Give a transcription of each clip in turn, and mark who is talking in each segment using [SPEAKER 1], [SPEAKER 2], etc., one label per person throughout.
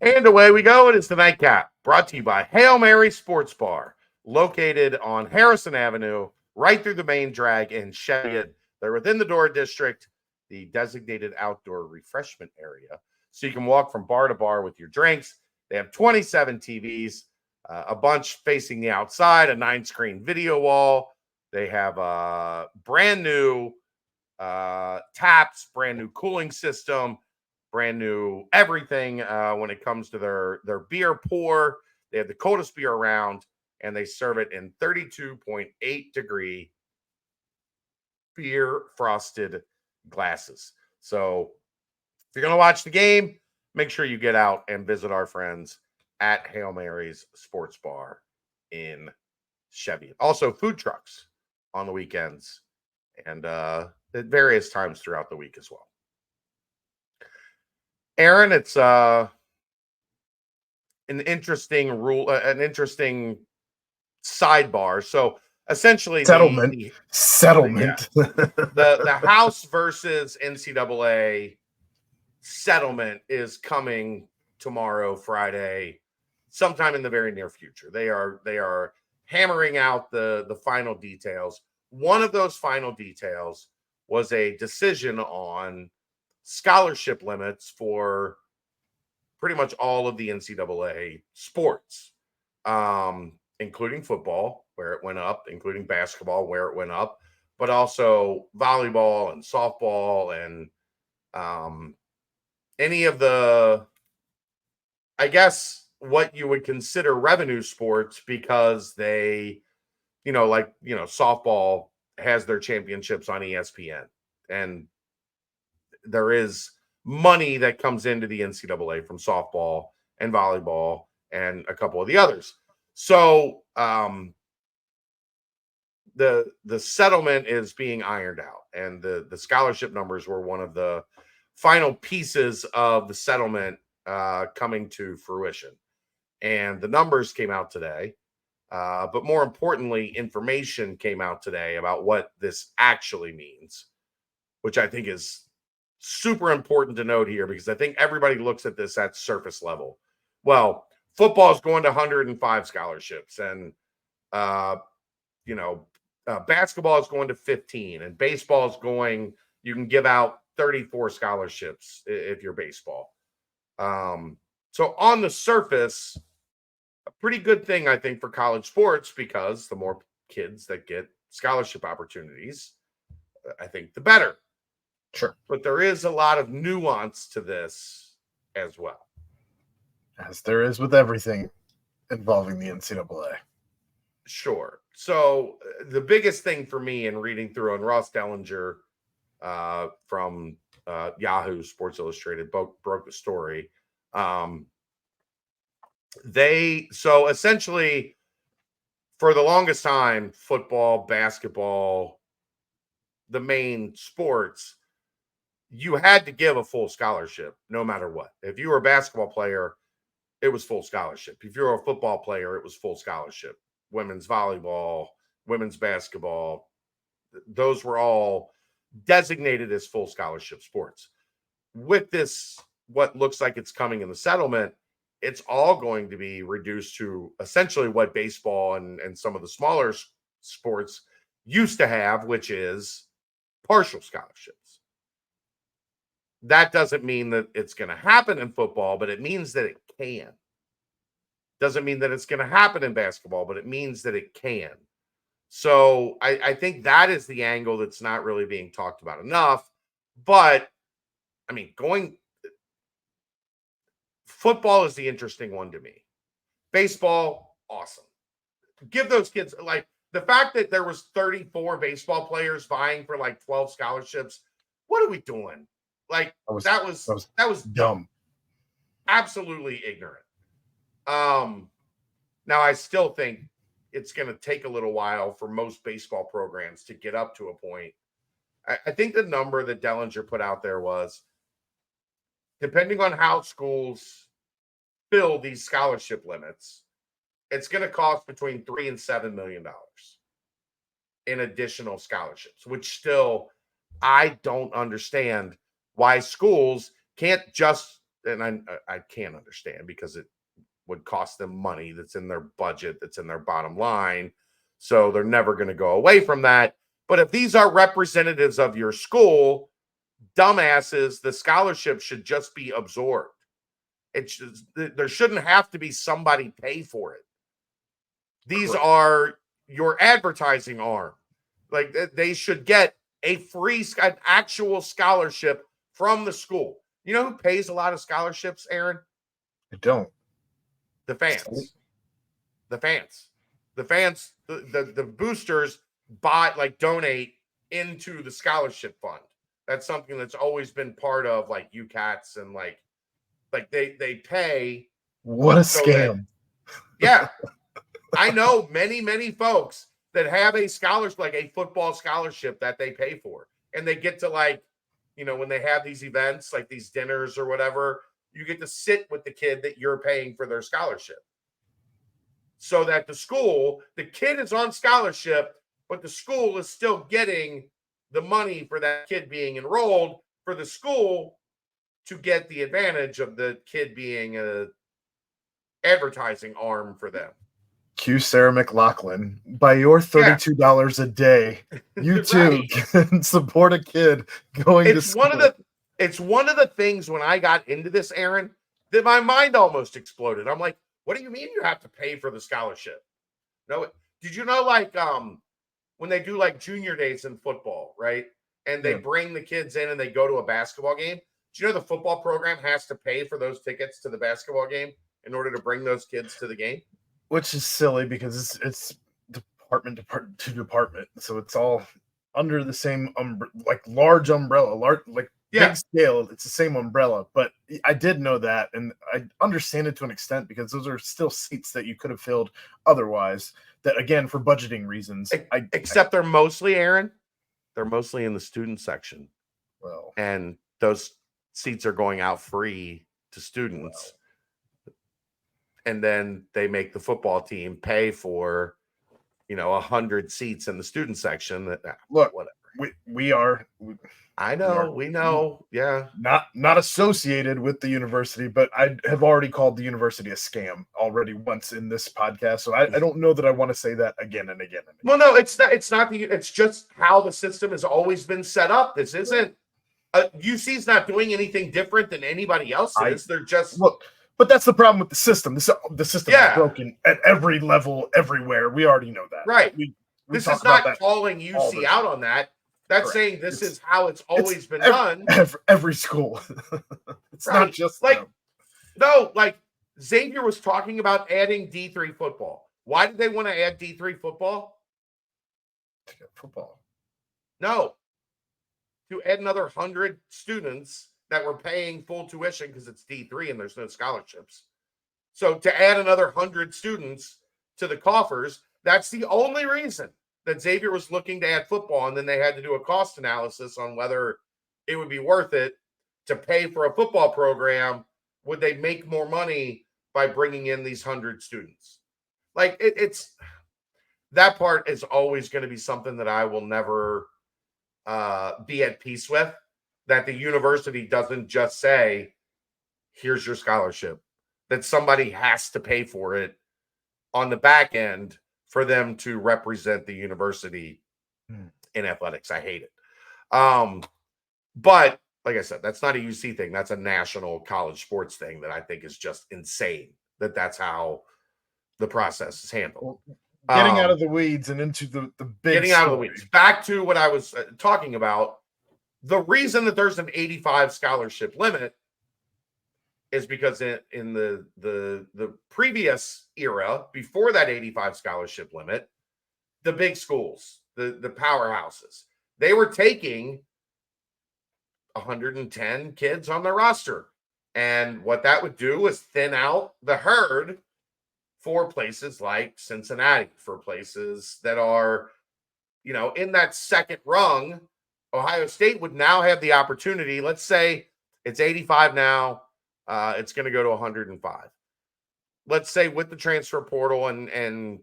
[SPEAKER 1] And away we go. It is the Nightcap, brought to you by Hail Mary Sports Bar, located on Harrison Avenue, right through the main drag in Cheviot. They're within the Door District, the designated outdoor refreshment area. So you can walk from bar to bar with your drinks. They have 27 TVs, a bunch facing the outside, a 9-screen video wall. They have brand new taps, brand new cooling system, brand new everything when it comes to their beer pour. They have the coldest beer around, and they serve it in 32.8 degree beer frosted glasses. So if you're going to watch the game, make sure you get out and visit our friends at Hail Mary's Sports Bar in Cheviot. Also, food trucks on the weekends and at various times throughout the week as well. Aaron, it's an interesting rule, an interesting sidebar. So essentially,
[SPEAKER 2] Settlement.
[SPEAKER 1] the House versus NCAA settlement is coming tomorrow, Friday, sometime in the very near future. They are hammering out the final details. One of those final details was a decision on scholarship limits for pretty much all of the NCAA sports, including football, where it went up, including basketball, where it went up, but also volleyball and softball and any of the, I guess, what you would consider revenue sports, because they, softball has their championships on ESPN, and there is money that comes into the NCAA from softball and volleyball and a couple of the others. So the settlement is being ironed out, and the scholarship numbers were one of the final pieces of the settlement coming to fruition. And the numbers came out today. But more importantly, information came out today about what this actually means, which I think is super important to note here, because I think everybody looks at this at surface level. Well, football is going to 105 scholarships, and basketball is going to 15, and baseball is going, you can give out 34 scholarships if you're baseball. So on the surface, a pretty good thing, I think, for college sports, because the more kids that get scholarship opportunities, I think the better.
[SPEAKER 2] Sure.
[SPEAKER 1] But there is a lot of nuance to this as well.
[SPEAKER 2] As there is with everything involving the NCAA.
[SPEAKER 1] Sure. So the biggest thing for me in reading through, and Ross Dellinger from Yahoo Sports Illustrated broke the story. So essentially, for the longest time, football, basketball, the main sports, you had to give a full scholarship no matter what. If you were a basketball player, it was full scholarship. If you were a football player, it was full scholarship. Women's volleyball, women's basketball, those were all designated as full scholarship sports. With this, what looks like it's coming in the settlement, it's all going to be reduced to essentially what baseball and some of the smaller sports used to have, which is partial scholarships. That doesn't mean that it's going to happen in football, but it means that it can. Doesn't mean that it's going to happen in basketball, but it means that it can. So I think that is the angle that's not really being talked about enough. But I mean, football is the interesting one to me. Baseball, awesome. Give those kids, like, the fact that there was 34 baseball players vying for like 12 scholarships. What are we doing? Like, that was
[SPEAKER 2] dumb.
[SPEAKER 1] Absolutely ignorant. Now I still think it's going to take a little while for most baseball programs to get up to a point. I think the number that Dellinger put out there was, depending on how schools fill these scholarship limits, it's going to cost between $3 and $7 million in additional scholarships, which still, I don't understand why schools can't just and I can't understand because it would cost them money that's in their budget, that's in their bottom line. So they're never going to go away from that. But if these are representatives of your school, dumbasses, the scholarship should just be absorbed. There shouldn't have to be somebody pay for it. These
[SPEAKER 2] Correct.
[SPEAKER 1] are your advertising arm. Like they should get an actual scholarship from the school. You know who pays a lot of scholarships, Aaron?
[SPEAKER 2] I don't.
[SPEAKER 1] The fans. The fans. The fans, the boosters donate into the scholarship fund. That's something that's always been part of like UCATs and like they pay.
[SPEAKER 2] What a scam.
[SPEAKER 1] Yeah. I know many folks that have a scholarship, like a football scholarship that they pay for. And they get to when they have these events, like these dinners or whatever, you get to sit with the kid that you're paying for their scholarship. So that the kid is on scholarship, but the school is still getting the money for that kid being enrolled for the school to get the advantage of the kid being a advertising arm for them.
[SPEAKER 2] Cue Sarah McLachlan. By your $32 a day, you too can support a kid going to school.
[SPEAKER 1] It's one of the things when I got into this, Aaron, that my mind almost exploded. I'm like, what do you mean you have to pay for the scholarship? No, did you know when they do like junior days in football, right? And they bring the kids in and they go to a basketball game. Do you know the football program has to pay for those tickets to the basketball game in order to bring those kids to the game?
[SPEAKER 2] Which is silly because it's department to department, so it's all under the same large umbrella, big scale. It's the same umbrella. But I did know that, and I understand it to an extent because those are still seats that you could have filled otherwise. That again, for budgeting reasons.
[SPEAKER 1] Except they're mostly, Aaron. They're mostly in the student section.
[SPEAKER 2] Well,
[SPEAKER 1] and those seats are going out free to students.
[SPEAKER 2] Well.
[SPEAKER 1] And then they make the football team pay for, 100 seats in the student section.
[SPEAKER 2] Look,
[SPEAKER 1] whatever.
[SPEAKER 2] I
[SPEAKER 1] know, we know. Yeah.
[SPEAKER 2] Not associated with the university, but I have already called the university a scam already once in this podcast. So I don't know that I want to say that again and again.
[SPEAKER 1] Well, no, it's not it's just how the system has always been set up. This isn't UC's not doing anything different than anybody else is. They're just
[SPEAKER 2] But that's the problem with the system. The system is broken at every level, everywhere. We already know that.
[SPEAKER 1] Right. This is not calling UC out on that. That's saying this is how it's always been done.
[SPEAKER 2] Every school. It's not just
[SPEAKER 1] Xavier was talking about adding D3 football. Why did they want to add D3 football?
[SPEAKER 2] To get football.
[SPEAKER 1] No. To add another 100 students that were paying full tuition because it's D3 and there's no scholarships. So to add another 100 students to the coffers, that's the only reason that Xavier was looking to add football. And then they had to do a cost analysis on whether it would be worth it to pay for a football program. Would they make more money by bringing in these 100 students? It's that part is always going to be something that I will never be at peace with. That the university doesn't just say, here's your scholarship, that somebody has to pay for it on the back end for them to represent the university in athletics. I hate it. But like I said, that's not a UC thing. That's a national college sports thing that I think is just insane that's how the process is handled.
[SPEAKER 2] Getting out of the weeds and into the big
[SPEAKER 1] Getting out of the weeds. Back to what I was talking about. The reason that there's an 85 scholarship limit is because in the previous era, before that 85 scholarship limit, the big schools, the powerhouses, they were taking 110 kids on their roster. And what that would do is thin out the herd for places like Cincinnati, for places that are, in that second rung. Ohio State would now have the opportunity. Let's say it's 85 now. It's going to go to 105. Let's say with the transfer portal and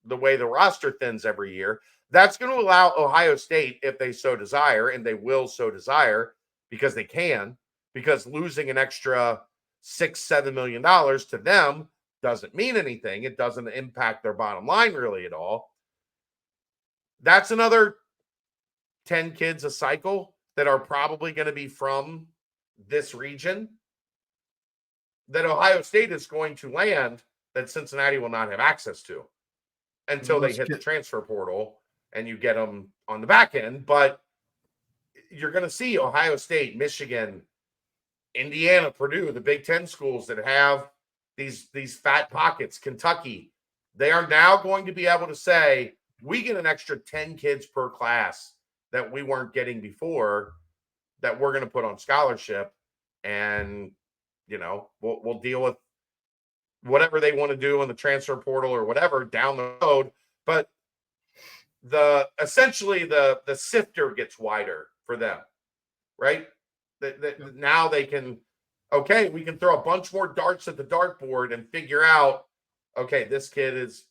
[SPEAKER 1] the way the roster thins every year, that's going to allow Ohio State, if they so desire, and they will so desire because they can, because losing an extra $6-7 million to them doesn't mean anything. It doesn't impact their bottom line really at all. That's another 10 kids a cycle that are probably going to be from this region that Ohio State is going to land that Cincinnati will not have access to until they hit the transfer portal and you get them on the back end. But you're going to see Ohio State, Michigan, Indiana, Purdue, the Big Ten schools that have these fat pockets, Kentucky, they are now going to be able to say, we get an extra 10 kids per class that we weren't getting before that we're going to put on scholarship. And, we'll deal with whatever they want to do in the transfer portal or whatever down the road. But essentially the sifter gets wider for them, right? Now they can, we can throw a bunch more darts at the dartboard and figure out, this kid is,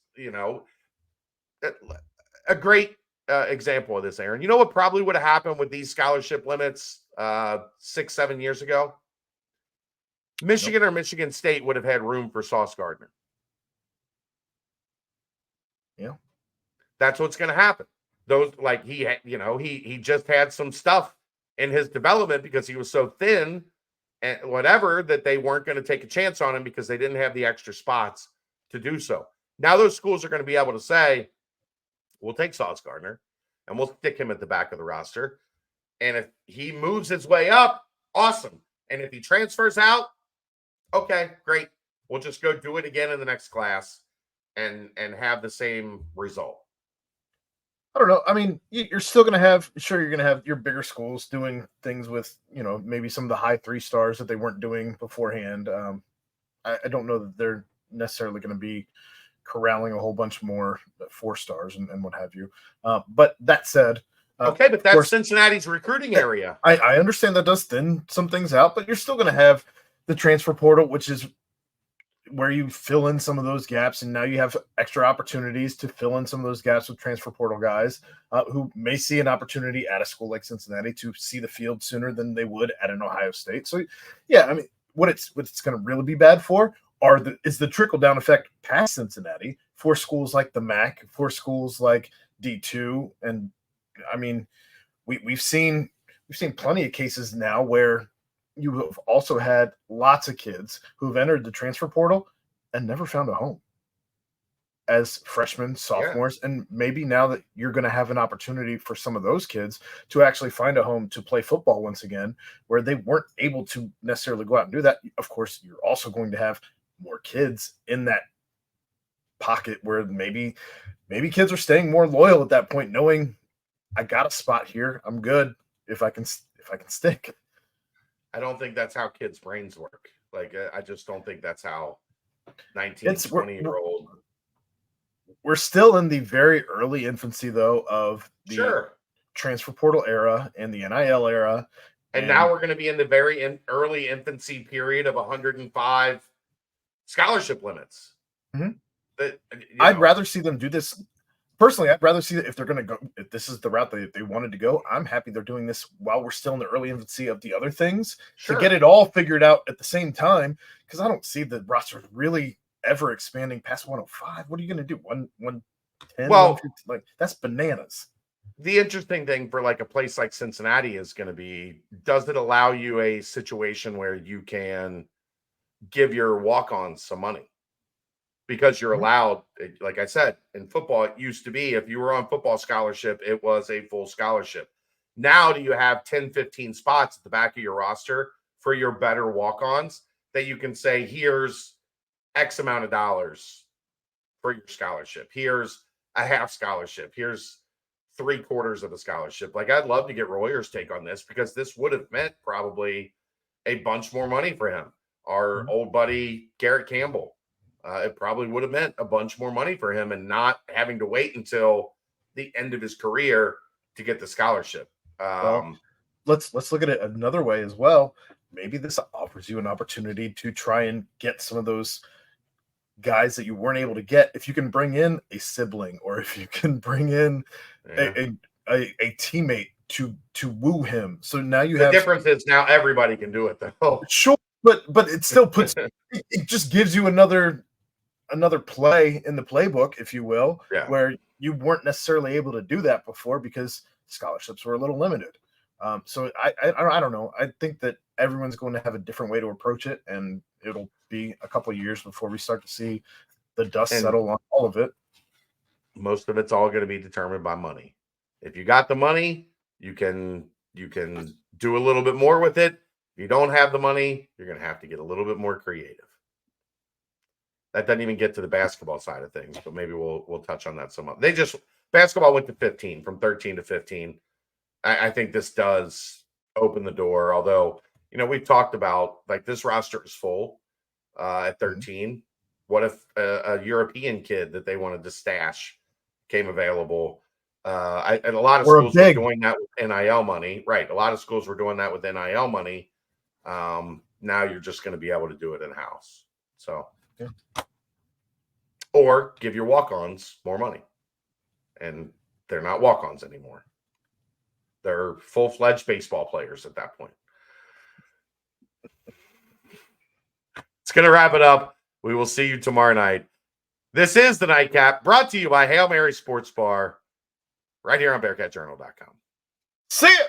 [SPEAKER 1] a great example of this, Aaron. You know what probably would have happened with these scholarship limits 6-7 years ago? Michigan or Michigan State would have had room for Sauce Gardner.
[SPEAKER 2] Yeah.
[SPEAKER 1] That's what's going to happen. Those, like, he just had some stuff in his development because he was so thin and whatever that they weren't going to take a chance on him because they didn't have the extra spots to do so. Now those schools are going to be able to say, we'll take Sauce Gardner and we'll stick him at the back of the roster. And if he moves his way up, awesome. And if he transfers out, okay, great. We'll just go do it again in the next class and have the same result.
[SPEAKER 2] I don't know. I mean, you're still going to have, you're going to have your bigger schools doing things with, maybe some of the high 3 stars that they weren't doing beforehand. I don't know that they're necessarily going to be corralling a whole bunch more 4 stars and what have you. But that said,
[SPEAKER 1] but that's Cincinnati's recruiting area.
[SPEAKER 2] I understand that does thin some things out, but you're still going to have the transfer portal, which is where you fill in some of those gaps, and now you have extra opportunities to fill in some of those gaps with transfer portal guys who may see an opportunity at a school like Cincinnati to see the field sooner than they would at an Ohio State. So, yeah, I mean, what it's going to really be bad for is the trickle-down effect past Cincinnati for schools like the MAC, for schools like D2, and I mean, we've seen plenty of cases now where you have also had lots of kids who've entered the transfer portal and never found a home as freshmen, sophomores, and maybe now that you're going to have an opportunity for some of those kids to actually find a home to play football once again, where they weren't able to necessarily go out and do that. Of course, you're also going to have more kids in that pocket where maybe kids are staying more loyal at that point, knowing I got a spot here. I'm good if I can stick.
[SPEAKER 1] I don't think that's how kids' brains work. Like, I just don't think that's how 19, 20-year-old.
[SPEAKER 2] We're still in the very early infancy, though, of the transfer portal era and the NIL era.
[SPEAKER 1] And now we're going to be in the very early infancy period of 105 scholarship limits.
[SPEAKER 2] Mm-hmm. I'd rather see them do this. Personally, I'd rather see that if they're going to go, if this is the route they wanted to go, I'm happy they're doing this while we're still in the early infancy of the other things to get it all figured out at the same time. Because I don't see the roster really ever expanding past 105. What are you going to do? 110?
[SPEAKER 1] Well,
[SPEAKER 2] like that's bananas.
[SPEAKER 1] The interesting thing for like a place like Cincinnati is going to be, does it allow you a situation where you can give your walk-ons some money? Because you're allowed, like I said, in football, it used to be if you were on football scholarship, it was a full scholarship. Now do you have 10, 15 spots at the back of your roster for your better walk-ons that you can say, here's X amount of dollars for your scholarship. Here's a half scholarship. Here's 3/4 of a scholarship. Like, I'd love to get Royer's take on this because this would have meant probably a bunch more money for him. Our old buddy, Garrett Campbell. It probably would have meant a bunch more money for him and not having to wait until the end of his career to get the scholarship.
[SPEAKER 2] Well, let's look at it another way as well. Maybe this offers you an opportunity to try and get some of those guys that you weren't able to get. If you can bring in a sibling or if you can bring in a teammate to woo him. So now you have.
[SPEAKER 1] The difference is now everybody can do it though.
[SPEAKER 2] Sure. but it still puts it just gives you another play in the playbook, if you will,
[SPEAKER 1] Yeah.
[SPEAKER 2] where you weren't necessarily able to do that before because scholarships were a little limited. So I don't know. I think that everyone's going to have a different way to approach it, and it'll be a couple of years before we start to see the dust
[SPEAKER 1] And
[SPEAKER 2] settle on all of it.
[SPEAKER 1] most of it's all going to be determined by money. If you got the money, you can do a little bit more with it. If you don't have the money, you're going to have to get a little bit more creative. That doesn't even get to the basketball side of things, but maybe we'll touch on that some more. Basketball went to 15, from 13 to 15. I think this does open the door. Although, we've talked about, like, this roster is full at 13. What if a European kid that they wanted to stash came available? And a lot of schools were doing that with NIL money. Right. A lot of schools were doing that with NIL money. Now you're just going to be able to do it in-house. So, or give your walk-ons more money. And they're not walk-ons anymore. They're full-fledged baseball players at that point. It's going to wrap it up. We will see you tomorrow night. This is the Nightcap, brought to you by Hail Mary Sports Bar, right here on BearcatJournal.com.
[SPEAKER 2] See ya!